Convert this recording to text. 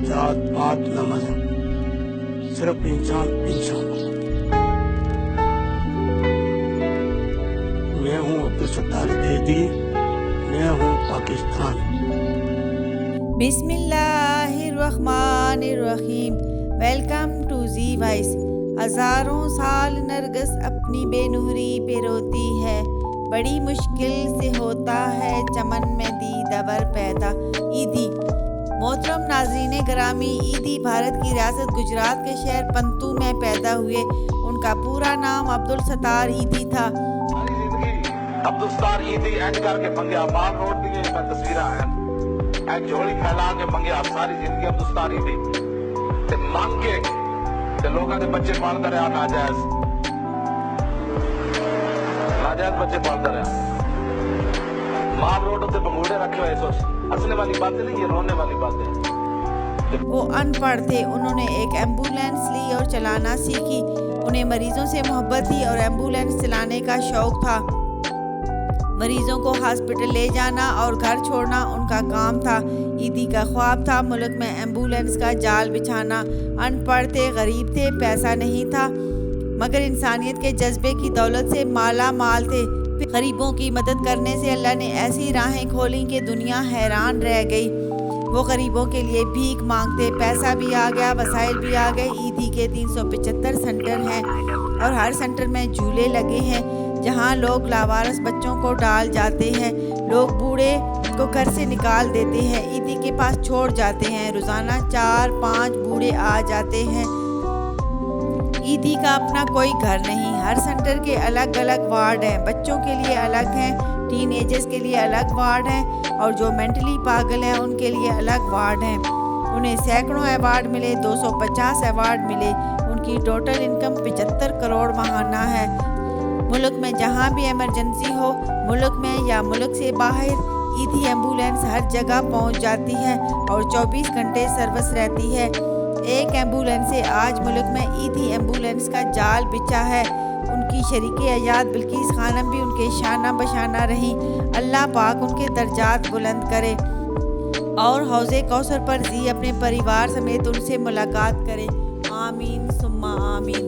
जात पात न मजहब, सिर्फ इंसान इंसान। मैं हूँ अब्दुल सत्तार बेदी, मैं हूँ पाकिस्तान। बिस्मिल्लाहिर्रहमानिर्रहीम। Welcome to G voice. हजारों साल नरगिस अपनी बेनूरी पे रोती है, बड़ी मुश्किल से होता है चमन में दीदावर पैदा। ईदी। मोहतरम नाज़रीन ग्रामी, ईदी भारत की रियासत गुजरात के शहर पंतु में पैदा हुए। उनका पूरा नाम अब्दुल सत्तार ईदी था। सारी जिंदगी अब्दुल सत्तार ईदी एंड करके मंगे माल रोड दी तस्वीरां हैं, एक झोली फैला के मंगे सारी जिंदगी अब्दुल सत्तार ईदी ते मांग के ते लोगों के बच्चे पालता रहा, नाजायज बच्चे पालता रहा। माल रोड पे बंगूड़े रखे हुए, सोच हंसने वाली बात नहीं, ये रोने वाली बात है। वो अनपढ़ थे। उन्होंने एक एम्बुलेंस ली और चलाना सीखी। उन्हें मरीजों से मोहब्बत थी और एम्बुलेंस चलाने का शौक था। मरीजों को हॉस्पिटल ले जाना और घर छोड़ना उनका काम था। ईदी का ख्वाब था मुल्क में एम्बुलेंस का जाल बिछाना। अनपढ़ थे, गरीब थे, पैसा नहीं था, मगर इंसानियत के जज्बे की दौलत से माला माल थे। गरीबों की मदद करने से अल्लाह ने ऐसी राहें खोली कि दुनिया हैरान रह गई। वो गरीबों के लिए भीख मांगते, पैसा भी आ गया, वसाइल भी आ गए। ईदी के 375 सेंटर हैं और हर सेंटर में झूले लगे हैं जहां लोग लावारिस बच्चों को डाल जाते हैं। लोग बूढ़े को घर से निकाल देते हैं, ईदी के पास छोड़ जाते हैं। रोज़ाना 4-5 बूढ़े आ जाते हैं। ईदी का अपना कोई घर नहीं। हर सेंटर के अलग अलग वार्ड हैं। बच्चों के लिए अलग हैं, टीनेजर्स के लिए अलग वार्ड हैं और जो मेंटली पागल हैं उनके लिए अलग वार्ड हैं। उन्हें सैकड़ों अवार्ड मिले, 250 अवार्ड मिले। उनकी टोटल इनकम 75 करोड़ माहाना है। मुल्क में जहाँ भी इमरजेंसी हो, मुल्क में या मुल्क से बाहर, ईदी एम्बुलेंस हर जगह पहुँच जाती है और 24 घंटे सर्विस रहती है। एक एम्बुलेंस से आज मुल्क में ईदी एम्बुलेंस का जाल बिछा है। उनकी शरीके अयाद बिल्किस खानम भी उनके शाना बशाना रहीं। अल्लाह पाक उनके दर्जात बुलंद करे और हौज़े कौसर पर जी अपने परिवार समेत उनसे मुलाकात करें। आमीन सुम्मा आमीन।